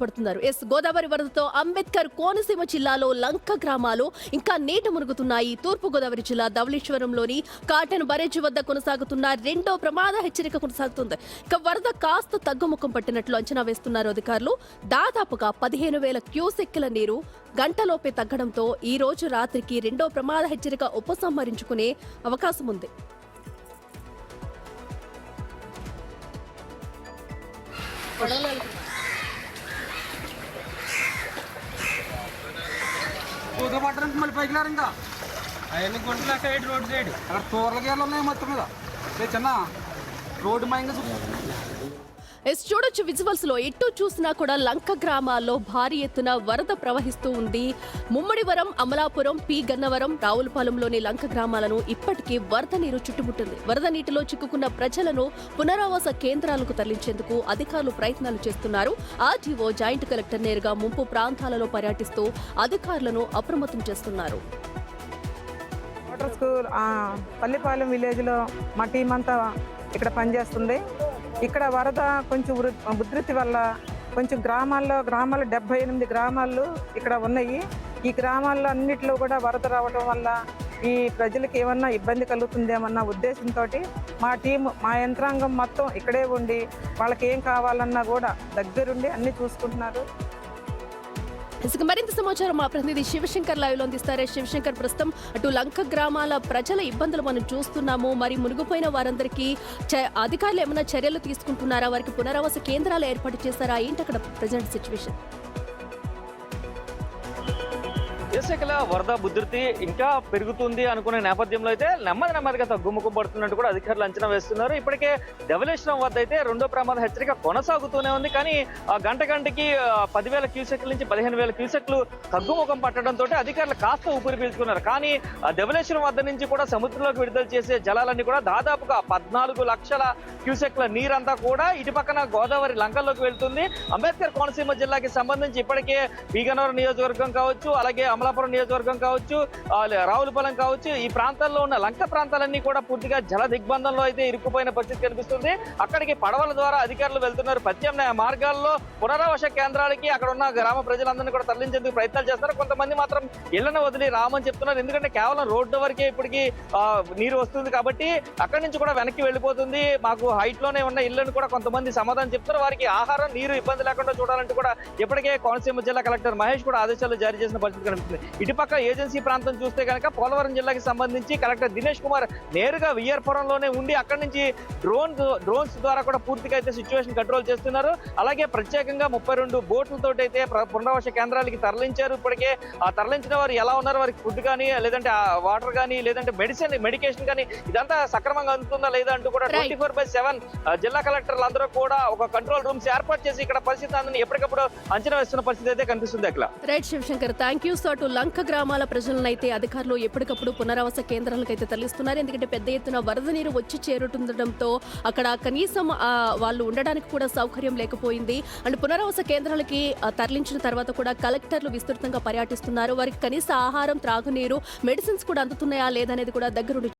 బాధపడుతున్నారు. గోదావరి వరదతో అంబేద్కర్ కోనసీమ జిల్లాలో లంక గ్రామాలు ఇంకా నీట మునుగుతున్నాయి. తూర్పు గోదావరి జిల్లా ధవళేశ్వరంలోని కాటన్ బరేజ్ వద్ద కొనసాగుతున్న రెండో ప్రమాద హెచ్చరిక కొనసాగుతుంది. ఇక వరద కాస్త తగ్గుముఖం పట్టినట్లు అంచనా వేస్తున్నారు అధికారులు. దాదాపుగా 15,000 క్యూసెక్కుల నీరు గంటలోపే తగ్గడంతో ఈ రోజు రాత్రికి రెండో ప్రమాద హెచ్చరిక ఉపసంహరించుకునే అవకాశం ఉంది. మళ్ళీ పైకి లేరు ఇంకా అవన్నీ గుంటలు సైడ్ రోడ్ సైడ్ అక్కడ తోర్ల గేర్లు ఉన్నాయి మొత్తం మీద చిన్న రోడ్డు మైంగా చూడొచ్చు విజువల్స్ లో ఎటు చూసినా కూడా లంక గ్రామాల్లో భారీ ఎత్తున వరద ప్రవహిస్తూ ఉంది. ముమ్మడివరం, అమలాపురం, పి గన్నవరం, రావులపాలెంలోని లంక గ్రామాలను ఇప్పటికీ వరద నీరు చుట్టుముట్టింది. వరద నీటిలో చిక్కుకున్న ప్రజలను పునరావాస కేంద్రాలకు తరలించేందుకు అధికారులు ప్రయత్నాలు చేస్తున్నారు. ఆర్టీఓ, జాయింట్ కలెక్టర్ నేరుగా ముంపు ప్రాంతాలలో పర్యటిస్తూ అధికారులను అప్రమత్తం చేస్తున్నారు. స్కూల్ పల్లిపాలెం విలేజ్లో మా టీం అంతా ఇక్కడ పనిచేస్తుంది. ఇక్కడ వరద కొంచెం ఉధృతి వల్ల కొంచెం గ్రామాలు 78 గ్రామాలు ఇక్కడ ఉన్నాయి. ఈ గ్రామాల్లో అన్నిటిలో కూడా వరద రావడం వల్ల ఈ ప్రజలకు ఏమన్నా ఇబ్బంది కలుగుతుందేమన్న ఉద్దేశంతో మా యంత్రాంగం మొత్తం ఇక్కడే ఉండి వాళ్ళకి ఏం కావాలన్నా కూడా దగ్గరుండి అన్ని చూసుకుంటున్నారు. మరింత సమాచారం మా ప్రతినిధి శివశంకర్ లైవ్ లో అందిస్తారు. శివశంకర్, ప్రస్తుతం అటు లంక గ్రామాల ప్రజల ఇబ్బందులు మనం చూస్తున్నాము. మరి మునిగిపోయిన వారందరికీ అధికారులు ఏమైనా చర్యలు తీసుకుంటున్నారా? వారికి పునరావాస కేంద్రాలు ఏర్పాటు చేశారా? ఏంటి అక్కడ ప్రజెంట్ సిచ్యువేషన్? ఇసుకల వరద ఉధృతి ఇంకా పెరుగుతుంది అనుకునే నేపథ్యంలో అయితే నెమ్మదిగా తగ్గుముఖం పడుతున్నట్టు కూడా అధికారులు అంచనా వేస్తున్నారు. ఇప్పటికే ధవళేశ్వరం వద్ద అయితే రెండో ప్రమాద హెచ్చరిక కొనసాగుతూనే ఉంది. కానీ గంటకి 10,000 క్యూసెక్ల నుంచి 15,000 క్యూసెక్లు తగ్గుముఖం పట్టడంతో అధికారులు కాస్త ఊపిరి పీల్చుకున్నారు. కానీ ధవళేశ్వరం వద్ద నుంచి కూడా సముద్రంలోకి విడుదల చేసే జలాలన్నీ కూడా దాదాపుగా 14 లక్షల క్యూసెక్ల నీరంతా కూడా ఇటు పక్కన గోదావరి లంకల్లోకి వెళ్తుంది. అంబేద్కర్ కోనసీమ జిల్లాకి సంబంధించి ఇప్పటికే పీగన్నవరం నియోజకవర్గం కావచ్చు, అలాగే అమలాపురం నియోజకవర్గం కావచ్చు, రావులపాలెం కావచ్చు, ఈ ప్రాంతాల్లో ఉన్న లంక ప్రాంతాలన్నీ కూడా పూర్తిగా జల దిగ్బంధంలో అయితే ఇరుక్కుపోయిన పరిస్థితి కనిపిస్తుంది. అక్కడికి పడవల ద్వారా అధికారులు వెళ్తున్నారు. ప్రత్యామ్నాయ మార్గాల్లో పునరావాస కేంద్రాలకి అక్కడ ఉన్న గ్రామ ప్రజలందరినీ కూడా తరలించేందుకు ప్రయత్నాలు చేస్తారు. కొంతమంది మాత్రం ఇళ్లను వదిలి రామని చెప్తున్నారు. ఎందుకంటే కేవలం రోడ్డు వరకే ఇప్పటికీ నీరు వస్తుంది కాబట్టి అక్కడి నుంచి కూడా వెనక్కి వెళ్ళిపోతుంది. మాకు హైట్ లోనే ఉన్న ఇళ్లను కూడా కొంతమంది సమాధానం చెప్తున్నారు. వారికి ఆహారం, నీరు ఇబ్బంది లేకుండా చూడాలంటూ కూడా ఇప్పటికే కోనసీమ జిల్లా కలెక్టర్ మహేష్ కూడా ఆదేశాలు జారీ చేసిన పరిస్థితి కనిపిస్తుంది. ఇటుపక్క ఏజెన్సీ ప్రాంతం చూస్తే కనుక పోలవరం జిల్లాకి సంబంధించి కలెక్టర్ దినేష్ కుమార్ నేరుగా వియ్యర్పురంలోనే ఉండి అక్కడి నుంచి డ్రోన్స్ ద్వారా కూడా పూర్తిగా అయితే సిచ్యువేషన్ కంట్రోల్ చేస్తున్నారు. అలాగే ప్రత్యేకంగా 32 బోట్లతో అయితే పునరావాస కేంద్రాలకి తరలించారు. ఇప్పటికే ఆ తరలించిన వారు ఎలా ఉన్నారు, వారికి ఫుడ్ కానీ, లేదంటే వాటర్ కానీ, లేదంటే మెడికేషన్ కానీ ఇదంతా సక్రమంగా అందుతుందా లేదా అంటూ కూడా 24/7 జిల్లా కలెక్టర్లు అందరూ కూడా ఒక కంట్రోల్ రూమ్స్ ఏర్పాటు చేసి ఇక్కడ పరిస్థితి అందరినీ ఎప్పటికప్పుడు అంచనా వేస్తున్న పరిస్థితి అయితే కనిపిస్తుంది. అక్కడ right Shivashankar, thank you. So అటు లంక గ్రామాల ప్రజలను అయితే అధికారులు ఎప్పటికప్పుడు పునరావాస కేంద్రాలకు అయితే తరలిస్తున్నారు. ఎందుకంటే పెద్ద ఎత్తున వరద నీరు వచ్చి చేరుతుండటంతో అక్కడ కనీసం వాళ్ళు ఉండడానికి కూడా సౌకర్యం లేకపోయింది. అండ్ పునరావాస కేంద్రాలకి తరలించిన తర్వాత కూడా కలెక్టర్లు విస్తృతంగా పర్యటిస్తున్నారు. వారికి కనీస ఆహారం, త్రాగునీరు, మెడిసిన్స్ కూడా అందుతున్నాయా లేదనేది కూడా దగ్గరుండి